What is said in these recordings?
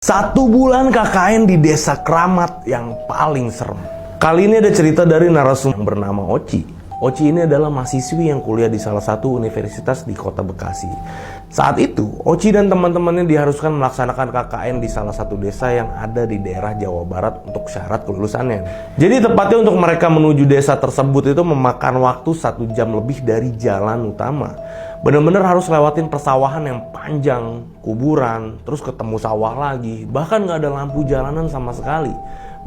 Satu bulan KKN di desa Kramat yang paling serem. Kali ini ada cerita dari narasumber yang bernama Oci. Oci ini adalah mahasiswi yang kuliah di salah satu universitas di kota Bekasi. Saat itu, Oci dan teman-temannya diharuskan melaksanakan KKN di salah satu desa yang ada di daerah Jawa Barat untuk syarat kelulusannya. Jadi tepatnya untuk mereka menuju desa tersebut itu memakan waktu 1 jam lebih dari jalan utama. Bener-bener harus lewatin persawahan yang panjang, kuburan, terus ketemu sawah lagi. Bahkan gak ada lampu jalanan sama sekali.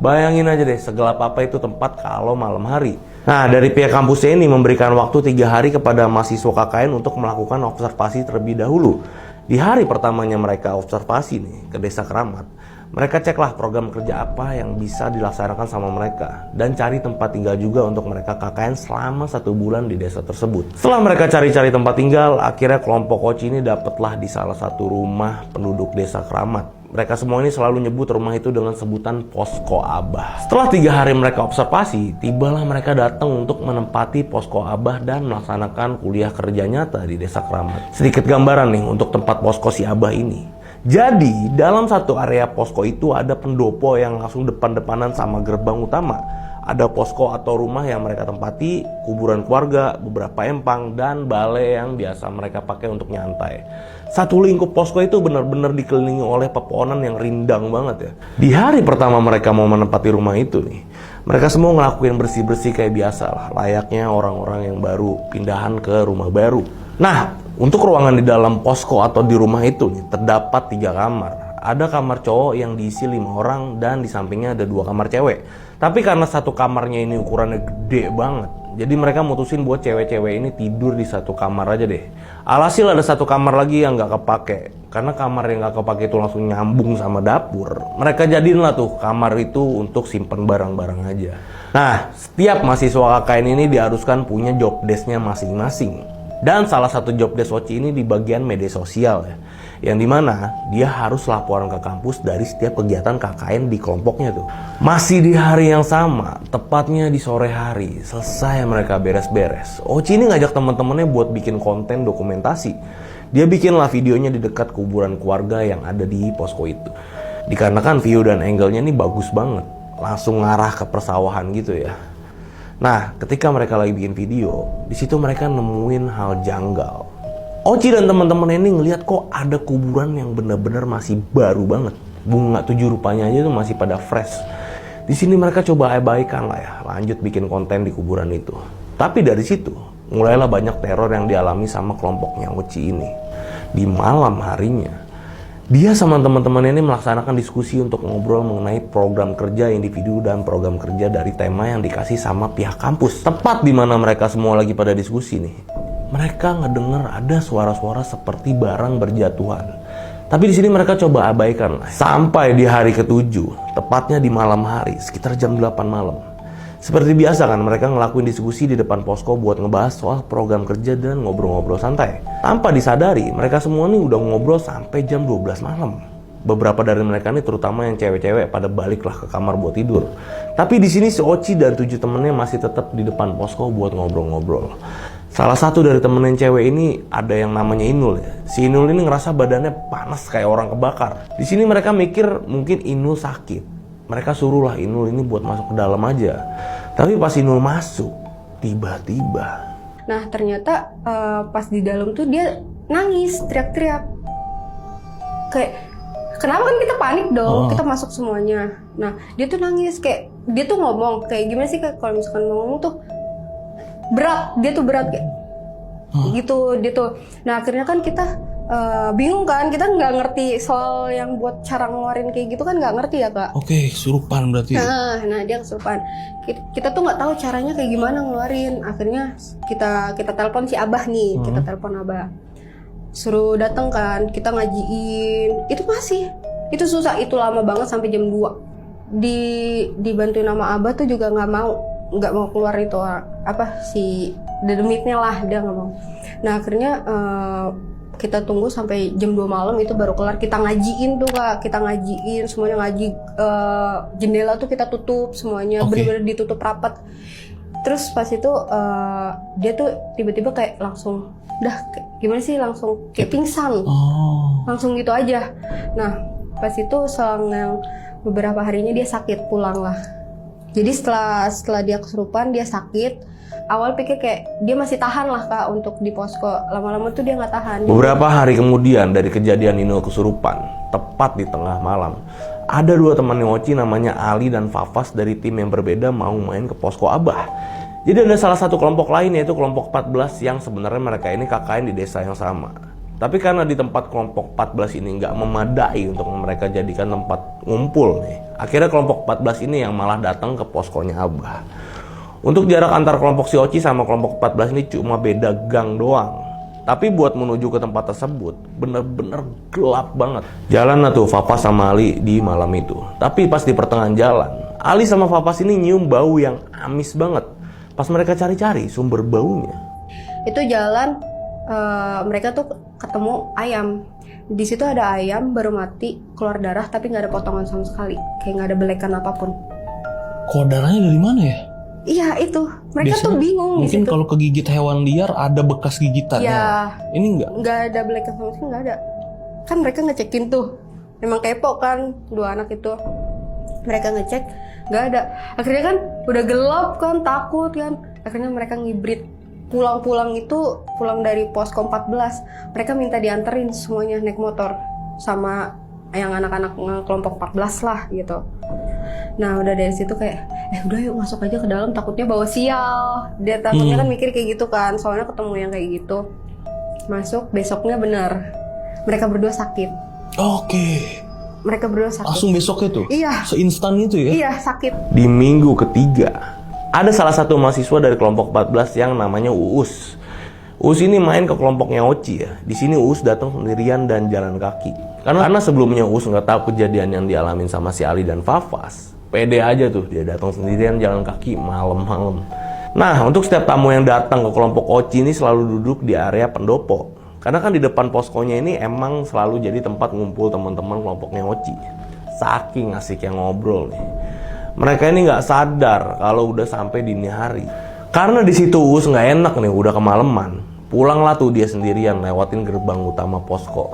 Bayangin aja deh segelap apa itu tempat kalau malam hari. Nah, dari pihak kampusnya ini memberikan waktu 3 hari kepada mahasiswa KKN untuk melakukan observasi terlebih dahulu. Di hari pertamanya mereka observasi nih ke desa Kramat, mereka ceklah program kerja apa yang bisa dilaksanakan sama mereka dan cari tempat tinggal juga untuk mereka KKN selama 1 bulan di desa tersebut. Setelah mereka cari-cari tempat tinggal, akhirnya kelompok Oci ini dapatlah di salah satu rumah penduduk desa Kramat. Mereka semua ini selalu nyebut rumah itu dengan sebutan Posko Abah. Setelah 3 hari mereka observasi, tibalah mereka datang untuk menempati Posko Abah dan melaksanakan kuliah kerja nyata di desa Kramat. Sedikit gambaran nih untuk tempat posko si Abah ini. Jadi, dalam satu area posko itu ada pendopo yang langsung depan-depanan sama gerbang utama. Ada posko atau rumah yang mereka tempati, kuburan keluarga, beberapa empang, dan balai yang biasa mereka pakai untuk nyantai. Satu lingkup posko itu benar-benar dikelilingi oleh pepohonan yang rindang banget ya. Di hari pertama mereka mau menempati rumah itu nih, mereka semua ngelakuin bersih-bersih kayak biasa lah, layaknya orang-orang yang baru pindahan ke rumah baru. Nah, untuk ruangan di dalam posko atau di rumah itu nih, terdapat 3 kamar. Ada kamar cowok yang diisi 5 orang dan di sampingnya ada 2 kamar cewek. Tapi karena satu kamarnya ini ukurannya gede banget, jadi mereka mutusin buat cewek-cewek ini tidur di satu kamar aja deh. Alhasil ada 1 kamar lagi yang gak kepake. Karena kamar yang gak kepake itu langsung nyambung sama dapur. Mereka jadiin lah tuh kamar itu untuk simpen barang-barang aja. Nah, setiap mahasiswa KKN ini diharuskan punya job desk-nya masing-masing. Dan salah satu job desk Oci ini di bagian media sosial ya. Yang dimana dia harus laporan ke kampus dari setiap kegiatan KKN di kelompoknya tuh. Masih di hari yang sama, tepatnya di sore hari, selesai mereka beres-beres, Oci ini ngajak teman-temannya buat bikin konten dokumentasi. Dia bikinlah videonya di dekat kuburan keluarga yang ada di posko itu. Dikarenakan view dan angle-nya ini bagus banget, langsung ngarah ke persawahan gitu ya. Nah, ketika mereka lagi bikin video, di situ mereka nemuin hal janggal. Oci dan teman-teman ini ngelihat kok ada kuburan yang benar-benar masih baru banget. Bunga 7 rupanya aja tuh masih pada fresh. Di sini mereka coba abaikan lah ya, lanjut bikin konten di kuburan itu. Tapi dari situ, mulailah banyak teror yang dialami sama kelompoknya Oci ini. Di malam harinya, dia sama teman-teman ini melaksanakan diskusi untuk ngobrol mengenai program kerja individu dan program kerja dari tema yang dikasih sama pihak kampus. Tepat di mana mereka semua lagi pada diskusi nih, mereka ngedenger ada suara-suara seperti barang berjatuhan. Tapi di sini mereka coba abaikan lah. Sampai di hari ke-7, tepatnya di malam hari, sekitar jam 8 malam. Seperti biasa kan, mereka ngelakuin diskusi di depan posko buat ngebahas soal program kerja dan ngobrol-ngobrol santai. Tanpa disadari, mereka semua nih udah ngobrol sampai jam 12 malam. Beberapa dari mereka nih, terutama yang cewek-cewek, pada baliklah ke kamar buat tidur. Tapi di sini si Oci dan 7 temennya masih tetap di depan posko buat ngobrol-ngobrol. Salah satu dari temen yang cewek ini ada yang namanya Inul ya. Si Inul ini ngerasa badannya panas kayak orang kebakar. Di sini mereka mikir mungkin Inul sakit. Mereka suruhlah Inul ini buat masuk ke dalam aja. Tapi pas Inul masuk, tiba-tiba. Nah ternyata pas di dalam tuh dia nangis, teriak-teriak. Kayak, kenapa kan kita panik dong, kita masuk semuanya. Nah dia tuh nangis, kayak dia tuh ngomong, kayak gimana sih kalau misalkan ngomong tuh berat, dia tuh berat kayak gitu dia tuh. Nah akhirnya kan kita bingung kan, kita nggak ngerti soal yang buat cara ngeluarin kayak gitu kan, nggak ngerti ya kak. Oke, kesurupan berarti. Nah dia kesurupan. Kita tuh nggak tahu caranya kayak gimana ngeluarin. Akhirnya kita telepon si Abah nih, kita telepon Abah, suruh datang kan, kita ngajiin. Itu susah, itu lama banget sampai jam 2. Dibantuin sama Abah tuh juga nggak mau keluar itu si dedemitnya lah, dia nggak mau. Nah akhirnya kita tunggu sampai jam 2 malam itu baru kelar. Kita ngajiin tuh kak, kita ngajiin semuanya, ngaji jendela tuh kita tutup semuanya, bener-bener ditutup rapat. Terus pas itu dia tuh tiba-tiba kayak langsung gimana sih, langsung kayak pingsan, langsung gitu aja. Nah Pas itu selang yang beberapa harinya dia sakit, pulang lah. Jadi setelah dia kesurupan, dia sakit. Awal pikir kayak dia masih tahan lah Kak untuk di posko. Lama-lama tuh dia nggak tahan. Beberapa hari kemudian dari kejadian Inul kesurupan, tepat di tengah malam, ada dua temannya Oci namanya Ali dan Fafas dari tim yang berbeda mau main ke posko Abah. Jadi ada salah satu kelompok lain yaitu kelompok 14 yang sebenarnya mereka ini KKN di desa yang sama. Tapi karena di tempat kelompok 14 ini nggak memadai untuk mereka jadikan tempat ngumpul nih, akhirnya kelompok 14 ini yang malah datang ke poskonya Abah. Untuk jarak antar kelompok si Oci sama kelompok 14 ini cuma beda gang doang. Tapi buat menuju ke tempat tersebut bener-bener gelap banget. Jalan lah tuh Fafas sama Ali di malam itu. Tapi pas di pertengahan jalan, Ali sama Fafas ini nyium bau yang amis banget. Pas mereka cari-cari sumber baunya, Itu jalan mereka tuh ketemu ayam. Di situ ada ayam baru mati, keluar darah tapi nggak ada potongan sama sekali, kayak nggak ada belekan apapun. Kok darahnya dari mana ya? Iya itu, mereka Biasanya tuh bingung di mungkin situ. kalau kegigit hewan liar ada bekas gigitannya. Ya, Ini enggak. nggak ada belekan sama sekali, nggak ada. Kan mereka ngecekin tuh, memang kepo kan dua anak itu. Mereka ngecek, nggak ada. Akhirnya kan udah gelap kan, takut kan. Akhirnya mereka ngibrit. Pulang dari posko 14. Mereka minta dianterin semuanya naik motor sama yang anak-anak kelompok 14 lah gitu. Nah udah dari situ kayak udah yuk masuk aja ke dalam, takutnya bawa sial. Dia takutnya kan mikir kayak gitu kan, soalnya ketemu yang kayak gitu. Masuk, besoknya benar mereka berdua sakit. Oke. Mereka berdua sakit. Langsung besoknya tuh. Iya. Seinstan itu ya. Iya sakit. di minggu ketiga, ada salah satu mahasiswa dari kelompok 14 yang namanya Uus. Uus ini main ke kelompoknya Oci ya. Di sini Uus datang sendirian dan jalan kaki. Karena sebelumnya Uus nggak tahu kejadian yang dialamin sama si Ali dan Fafas. Pede aja tuh dia datang sendirian jalan kaki malam-malam. Nah, untuk setiap tamu yang datang ke kelompok Oci ini selalu duduk di area pendopo. Karena kan di depan poskonya ini emang selalu jadi tempat ngumpul teman-teman kelompoknya Oci. Saking asiknya ngobrol nih. Mereka ini nggak sadar kalau udah sampai dini hari. Karena di situ Uus nggak enak nih, udah kemalaman. Pulanglah tuh dia sendirian lewatin gerbang utama posko.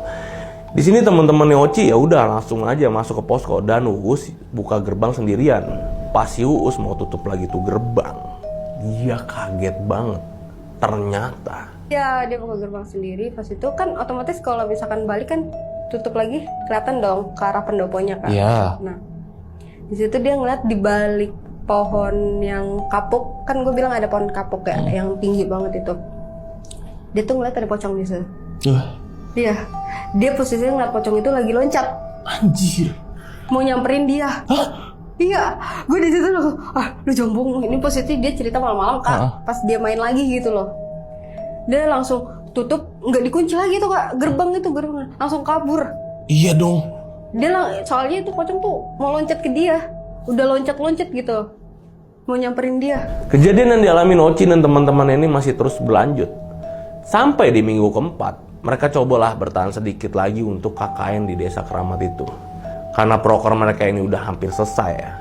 Di sini teman-temannya Oci ya udah langsung aja masuk ke posko dan Uus buka gerbang sendirian. Pas si Uus mau tutup lagi tuh gerbang, dia kaget banget. Ternyata Ya dia buka gerbang sendiri. Pas itu kan otomatis kalau misalkan balik kan tutup lagi, kelihatan dong ke arah pendoponya kan. Iya. Nah di situ dia ngeliat di balik pohon yang kapuk, kan gue bilang ada pohon kapuk ya, yang tinggi banget itu. Dia tuh ngeliat ada pocong di situ. Iya, dia posisinya ngeliat pocong itu lagi loncat, Anjir. mau nyamperin dia. Hah? Iya, gue di situ loh. Lu jombong. Ini posisi dia cerita malam-malam kak, pas dia main lagi gitu loh. Dia langsung tutup, nggak dikunci lagi tuh kak, gerbang langsung kabur. Iya dong. Dia soalnya itu pocong tuh mau loncat ke dia, udah loncat-loncat gitu, mau nyamperin dia. kejadian yang dialami Oci dan teman-teman ini masih terus berlanjut. Sampai di minggu keempat, mereka cobalah bertahan sedikit lagi untuk KKN di desa Keramat itu. Karena proker mereka ini udah hampir selesai ya.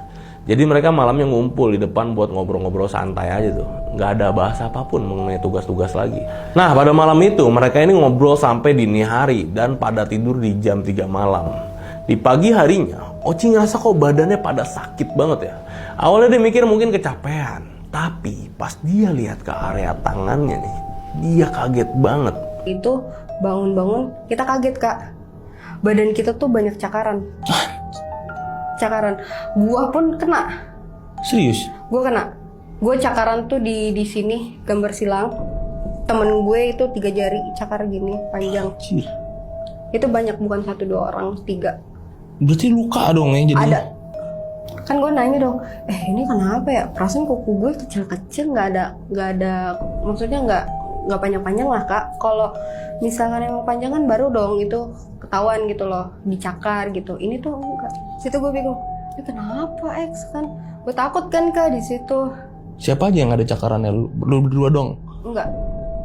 Jadi mereka malamnya ngumpul di depan buat ngobrol-ngobrol santai aja tuh. Nggak ada bahasa apapun mengenai tugas-tugas lagi. Nah pada malam itu mereka ini ngobrol sampai dini hari dan pada tidur di jam 3 malam. Di pagi harinya, Oci ngerasa kok badannya pada sakit banget ya. Awalnya dia mikir mungkin kecapean. Tapi pas dia lihat ke area tangannya nih, dia kaget banget. Itu bangun-bangun kita kaget kak, badan kita tuh banyak cakaran. Cakaran, gua pun kena. Serius? Gua kena. Gue cakaran tuh di sini gambar silang. Temen gue itu 3 jari cakar gini panjang. Anjir. Itu banyak, bukan 1-2 orang, 3. Berarti luka dong ya jadi. Ada. Kan gue nanya dong, ini kenapa ya? Perasaan kuku gue kecil-kecil, nggak ada, maksudnya nggak panjang-panjang lah kak. Kalau misalkan emang panjang kan baru dong itu ketahuan gitu loh, dicakar gitu. Ini tuh enggak. Situ gue bingung, ini kenapa X kan? Gue takut kan kak di situ. Siapa aja yang ada cakarannya? Lu berdua dong? Enggak,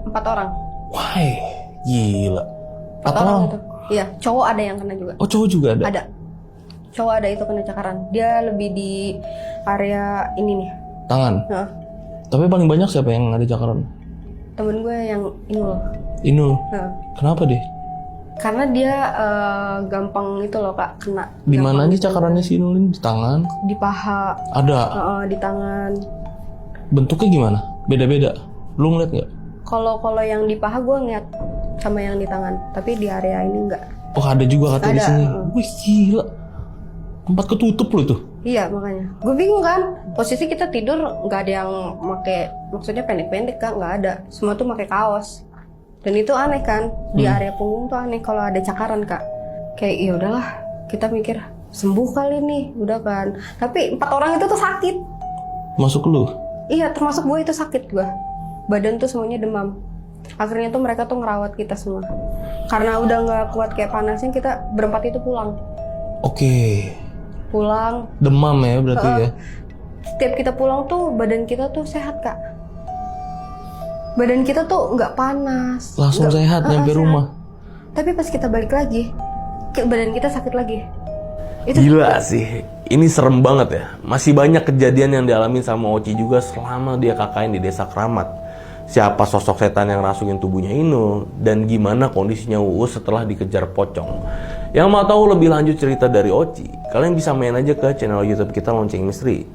4 orang. Wah, gila. 4 orang itu. Iya, cowok ada yang kena juga. Oh cowok juga ada? Ada. Cowok ada itu kena cakaran. Dia lebih di area ini nih. Tangan? Nah, Tapi paling banyak siapa yang ada cakaran? temen gue yang ini loh. Inul. Nah, Kenapa deh? Karena dia gampang itu loh Kak, kena. Di mana Gampang aja cakarannya si Nulin? Di tangan? di paha, Ada. di tangan. Bentuknya gimana? Beda-beda. Lu ngeliat nggak? Kalau yang di paha gue ngeliat sama yang di tangan, tapi di area ini enggak. Oh ada juga katanya di Ada, sini. Wih gila. Tempat ketutup lu tuh. Iya makanya, gue bingung kan. Posisi kita tidur nggak ada yang make, maksudnya pendek-pendek Kak, nggak ada. Semua tuh pakai kaos. Dan itu aneh kan, di area punggung tuh aneh kalau ada cakaran Kak. Kayak ya udahlah, kita mikir sembuh kali nih, udah kan. Tapi 4 orang itu tuh sakit. Masuk lu. Iya, termasuk gue itu sakit gue. Badan tuh semuanya demam. Akhirnya tuh mereka tuh ngerawat kita semua. Karena udah nggak kuat kayak panasnya, kita berempat itu pulang. Oke. Pulang. Demam ya berarti ya. Setiap kita pulang tuh badan kita tuh sehat Kak. Badan kita tuh nggak panas. Langsung sehat nyampe rumah. Tapi pas kita balik lagi, badan kita sakit lagi. Itu Gila sih, ini serem banget ya. Masih banyak kejadian yang dialami sama Oci juga selama dia KKN di Desa Kramat. Siapa sosok setan yang rasukin tubuhnya Inul, dan gimana kondisinya Uus setelah dikejar pocong. Yang mau tahu lebih lanjut cerita dari Oci, kalian bisa main aja ke channel YouTube kita Lonceng Misteri.